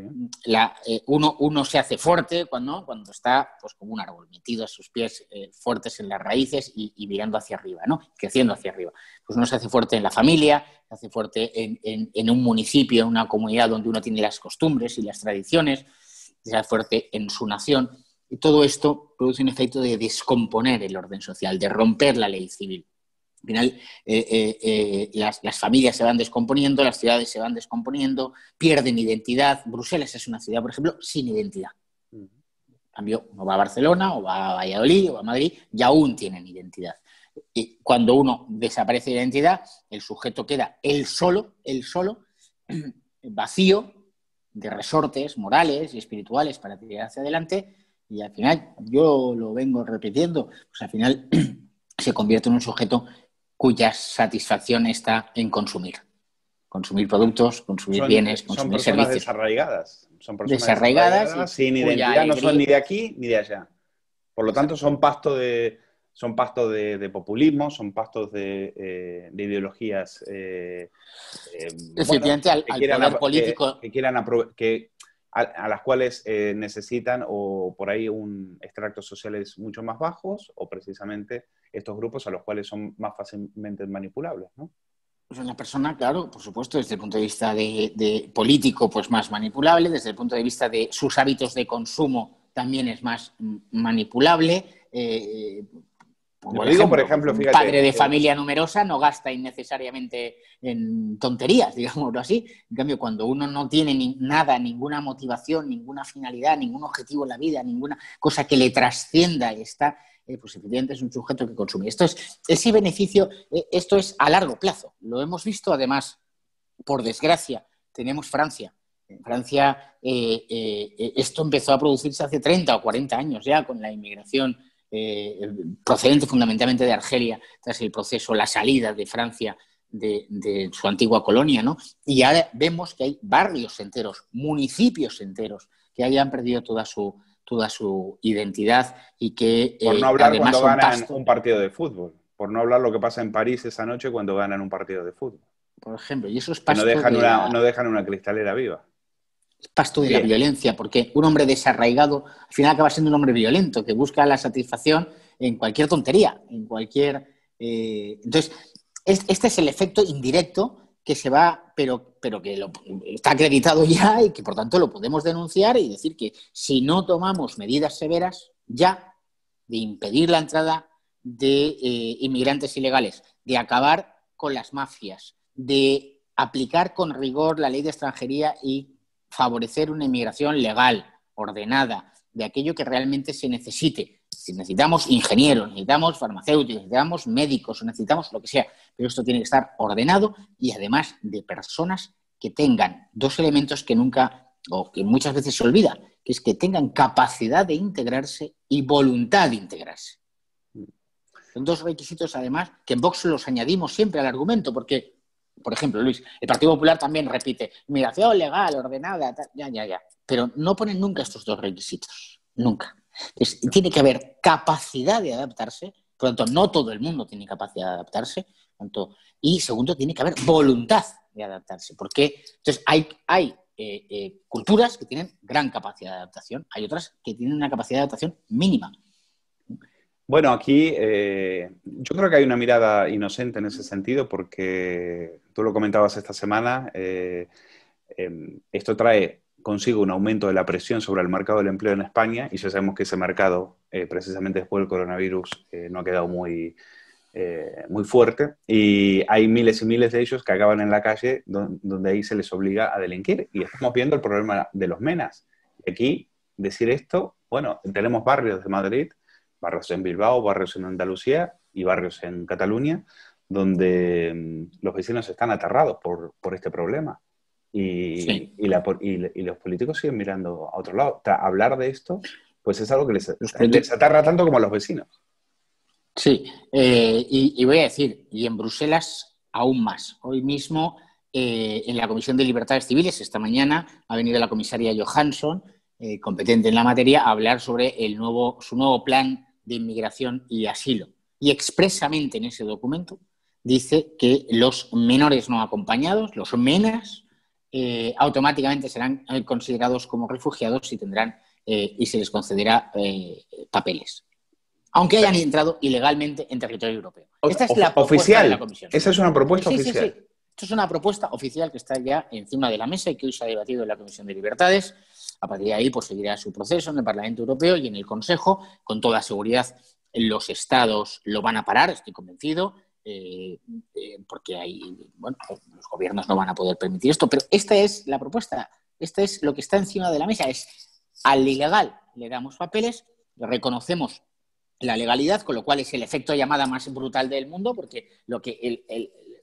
Uno se hace fuerte cuando está pues como un árbol, metido a sus pies fuertes en las raíces y mirando hacia arriba, ¿no? Creciendo hacia arriba. Pues uno se hace fuerte en la familia, se hace fuerte en un municipio, en una comunidad donde uno tiene las costumbres y las tradiciones, se hace fuerte en su nación. Y todo esto produce un efecto de descomponer el orden social, de romper la ley civil. Al final, las familias se van descomponiendo, las ciudades se van descomponiendo, pierden identidad. Bruselas es una ciudad, por ejemplo, sin identidad. En cambio, uno va a Barcelona, o va a Valladolid, o va a Madrid, y aún tienen identidad. Y cuando uno desaparece de identidad, el sujeto queda él solo, vacío de resortes morales y espirituales para tirar hacia adelante, y al final, yo lo vengo repitiendo, pues al final se convierte en un sujeto cuya satisfacción está en consumir productos, consumir bienes, consumir servicios. Desarraigadas. Son personas desarraigadas sin identidad, no son ni de aquí ni de allá. Por lo tanto, son pasto de populismo, son pastos de ideologías efectivamente, al poder político a las cuales necesitan o por ahí un extractos sociales mucho más bajos, o precisamente estos grupos a los cuales son más fácilmente manipulables, ¿no? Pues una persona, claro, por supuesto, desde el punto de vista de político, pues más manipulable, desde el punto de vista de sus hábitos de consumo también es más manipulable. Por ejemplo, un fíjate, padre de familia numerosa no gasta innecesariamente en tonterías, digámoslo así. En cambio, cuando uno no tiene nada, ninguna motivación, ninguna finalidad, ningún objetivo en la vida, ninguna cosa que le trascienda y está, pues efectivamente es un sujeto que consume. Ese beneficio, esto es a largo plazo. Lo hemos visto, además, por desgracia, tenemos Francia. En Francia esto empezó a producirse hace 30 o 40 años ya, con la inmigración procedente fundamentalmente de Argelia, tras el proceso, la salida de Francia de su antigua colonia, ¿no? Y ahora vemos que hay barrios enteros, municipios enteros, que hayan perdido toda su identidad y que por no hablar además cuando ganan un partido de fútbol, por no hablar lo que pasa en París esa noche cuando ganan un partido de fútbol. Por ejemplo, y eso es pasto no dejan una cristalera viva. Es pasto de la violencia, porque un hombre desarraigado al final acaba siendo un hombre violento, que busca la satisfacción en cualquier tontería, en cualquier... Entonces, este es el efecto indirecto que se va, pero que está acreditado ya y que por tanto lo podemos denunciar y decir que si no tomamos medidas severas ya de impedir la entrada de inmigrantes ilegales, de acabar con las mafias, de aplicar con rigor la ley de extranjería y favorecer una inmigración legal, ordenada, de aquello que realmente se necesite. Si necesitamos ingenieros, necesitamos farmacéuticos, necesitamos médicos, necesitamos lo que sea, pero esto tiene que estar ordenado y además de personas que tengan dos elementos que nunca, o que muchas veces se olvida, que es que tengan capacidad de integrarse y voluntad de integrarse. Son dos requisitos, además, que en Vox los añadimos siempre al argumento, porque por ejemplo, Luis, el Partido Popular también repite inmigración legal, ordenada, ya. Pero no ponen nunca estos dos requisitos. Nunca. Entonces, tiene que haber capacidad de adaptarse. Por lo tanto, no todo el mundo tiene capacidad de adaptarse. Y segundo, tiene que haber voluntad de adaptarse. Porque entonces hay culturas que tienen gran capacidad de adaptación. Hay otras que tienen una capacidad de adaptación mínima. Bueno, aquí yo creo que hay una mirada inocente en ese sentido porque tú lo comentabas esta semana, esto trae consigo un aumento de la presión sobre el mercado del empleo en España y ya sabemos que ese mercado, precisamente después del coronavirus, no ha quedado muy fuerte y hay miles y miles de ellos que acaban en la calle donde ahí se les obliga a delinquir y estamos viendo el problema de los menas. Y aquí, decir esto, bueno, tenemos barrios de Madrid, barrios en Bilbao, barrios en Andalucía y barrios en Cataluña, donde los vecinos están aterrados por este problema. Y los políticos siguen mirando a otro lado. Hablar de esto, pues es algo que les aterra tanto como a los vecinos. Sí, y voy a decir, y en Bruselas aún más. Hoy mismo, en la Comisión de Libertades Civiles, esta mañana, ha venido la comisaria Johansson, competente en la materia, a hablar sobre su nuevo plan de inmigración y asilo. Y expresamente en ese documento dice que los menores no acompañados, los MENAS, automáticamente serán considerados como refugiados y tendrán y se les concederá papeles, aunque hayan entrado ilegalmente en territorio europeo. Esta es la propuesta oficial de la Comisión. Esa es una propuesta oficial. Sí. Esto es una propuesta oficial que está ya encima de la mesa y que hoy se ha debatido en la Comisión de Libertades. A partir de ahí, pues seguirá su proceso en el Parlamento Europeo y en el Consejo. Con toda seguridad, los estados lo van a parar, estoy convencido. porque los gobiernos no van a poder permitir esto. Pero esta es la propuesta, esta es lo que está encima de la mesa, es al ilegal le damos papeles, le reconocemos la legalidad, con lo cual es el efecto llamada más brutal del mundo, porque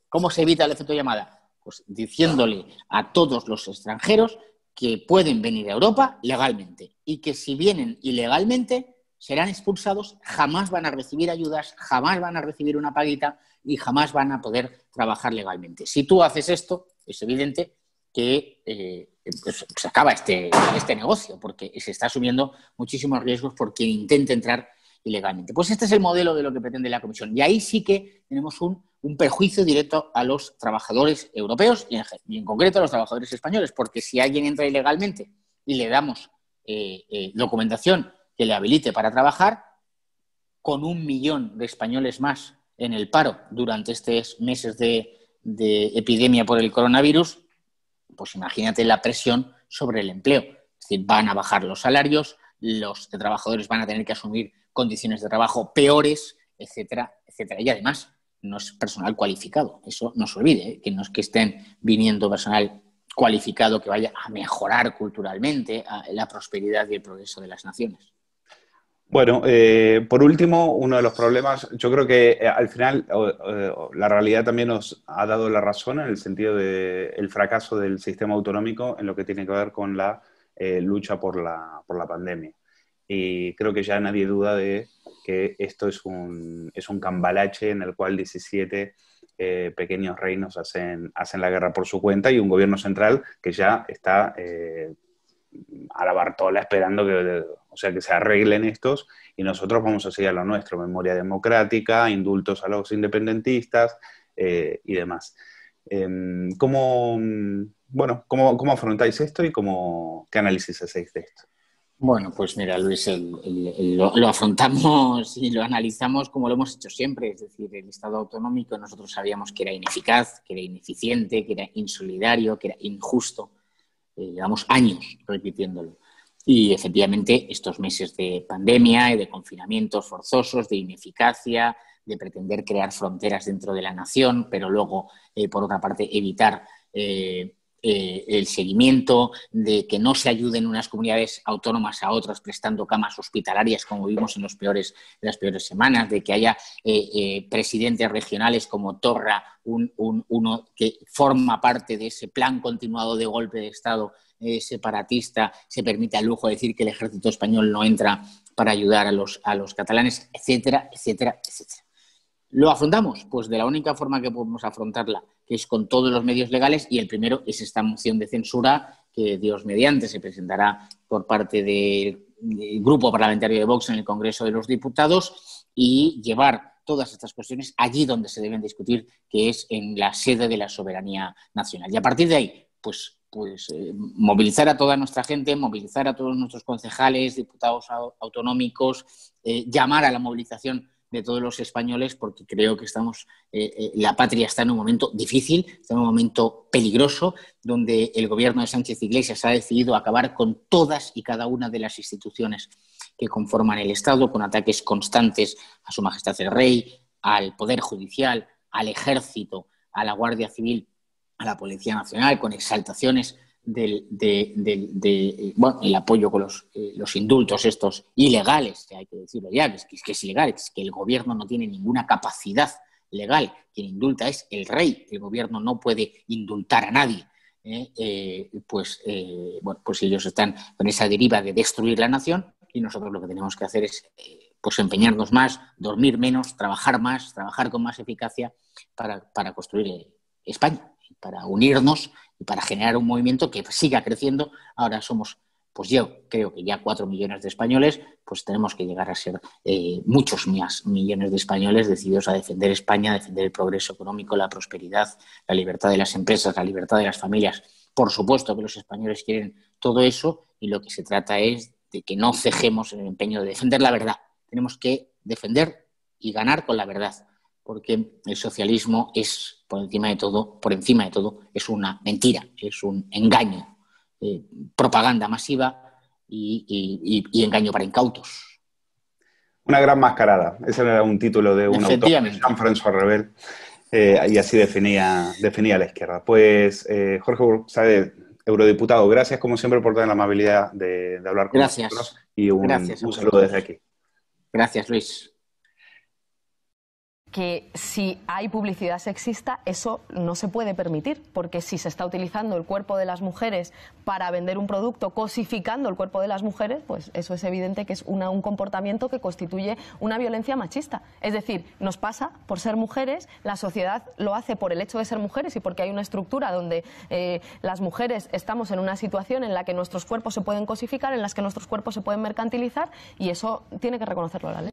¿cómo se evita el efecto llamada? Pues diciéndole a todos los extranjeros que pueden venir a Europa legalmente y que si vienen ilegalmente serán expulsados, jamás van a recibir ayudas, jamás van a recibir una paguita y jamás van a poder trabajar legalmente. Si tú haces esto, es evidente que pues se acaba este negocio, porque se está asumiendo muchísimos riesgos por quien intente entrar ilegalmente. Pues este es el modelo de lo que pretende la Comisión. Y ahí sí que tenemos un perjuicio directo a los trabajadores europeos y en concreto a los trabajadores españoles, porque si alguien entra ilegalmente y le damos documentación que le habilite para trabajar, con 1 millón de españoles más en el paro durante estos meses de epidemia por el coronavirus, pues imagínate la presión sobre el empleo. Es decir, van a bajar los salarios, los trabajadores van a tener que asumir condiciones de trabajo peores, etcétera, etcétera. Y además no es personal cualificado. Eso no se olvide, que no es que estén viniendo personal cualificado que vaya a mejorar culturalmente la prosperidad y el progreso de las naciones. Bueno, por último, uno de los problemas, yo creo que al final la realidad también nos ha dado la razón en el sentido del fracaso del sistema autonómico en lo que tiene que ver con la lucha por la pandemia. Y creo que ya nadie duda de que esto es un cambalache en el cual 17 pequeños reinos hacen la guerra por su cuenta y un gobierno central que ya está a la Bartola esperando que se arreglen estos y nosotros vamos a seguir a lo nuestro, memoria democrática, indultos a los independentistas y demás. ¿Cómo afrontáis esto y qué análisis hacéis de esto? Bueno, pues mira, Luis, lo afrontamos y lo analizamos como lo hemos hecho siempre. Es decir, el Estado autonómico nosotros sabíamos que era ineficaz, que era ineficiente, que era insolidario, que era injusto. Llevamos años repitiéndolo. Y efectivamente estos meses de pandemia y de confinamientos forzosos, de ineficacia, de pretender crear fronteras dentro de la nación, pero luego, por otra parte, evitar el seguimiento, de que no se ayuden unas comunidades autónomas a otras prestando camas hospitalarias, como vimos en las peores semanas, de que haya presidentes regionales como Torra, uno que forma parte de ese plan continuado de golpe de Estado separatista, se permite al lujo decir que el ejército español no entra para ayudar a los catalanes, etcétera, etcétera, etcétera. ¿Lo afrontamos? Pues de la única forma que podemos afrontarla, que es con todos los medios legales, y el primero es esta moción de censura que, Dios mediante, se presentará por parte del Grupo Parlamentario de Vox en el Congreso de los Diputados y llevar todas estas cuestiones allí donde se deben discutir, que es en la sede de la soberanía nacional. Y a partir de ahí, pues movilizar a toda nuestra gente, movilizar a todos nuestros concejales, diputados autonómicos, llamar a la movilización de todos los españoles, porque creo que la patria está en un momento difícil, está en un momento peligroso, donde el gobierno de Sánchez Iglesias ha decidido acabar con todas y cada una de las instituciones que conforman el Estado, con ataques constantes a Su Majestad el Rey, al Poder Judicial, al Ejército, a la Guardia Civil, a la Policía Nacional, con exaltaciones el apoyo con los indultos estos ilegales, que hay que decirlo ya, que es ilegal, es que el gobierno no tiene ninguna capacidad legal. Quien indulta es el rey, el gobierno no puede indultar a nadie. Pues ellos están con esa deriva de destruir la nación y nosotros lo que tenemos que hacer es pues empeñarnos más, dormir menos, trabajar más, trabajar con más eficacia para construir España, para unirnos y para generar un movimiento que siga creciendo. Ahora somos, pues yo creo que ya 4 millones de españoles, pues tenemos que llegar a ser muchos más millones de españoles decididos a defender España, a defender el progreso económico, la prosperidad, la libertad de las empresas, la libertad de las familias. Por supuesto que los españoles quieren todo eso y lo que se trata es de que no cejemos en el empeño de defender la verdad. Tenemos que defender y ganar con la verdad, porque el socialismo es, por encima de todo, es una mentira, es un engaño, propaganda masiva y engaño para incautos. Una gran mascarada. Ese era un título de un autor, Jean-François Revel, y así definía la izquierda. Pues Jorge Saez, eurodiputado, gracias como siempre por tener la amabilidad de hablar con nosotros y un saludo desde aquí. Gracias, Luis. Que si hay publicidad sexista, eso no se puede permitir, porque si se está utilizando el cuerpo de las mujeres para vender un producto, cosificando el cuerpo de las mujeres, pues eso es evidente que es un comportamiento que constituye una violencia machista. Es decir, nos pasa por ser mujeres, la sociedad lo hace por el hecho de ser mujeres y porque hay una estructura donde las mujeres estamos en una situación en la que nuestros cuerpos se pueden cosificar, en las que nuestros cuerpos se pueden mercantilizar, y eso tiene que reconocerlo la ley.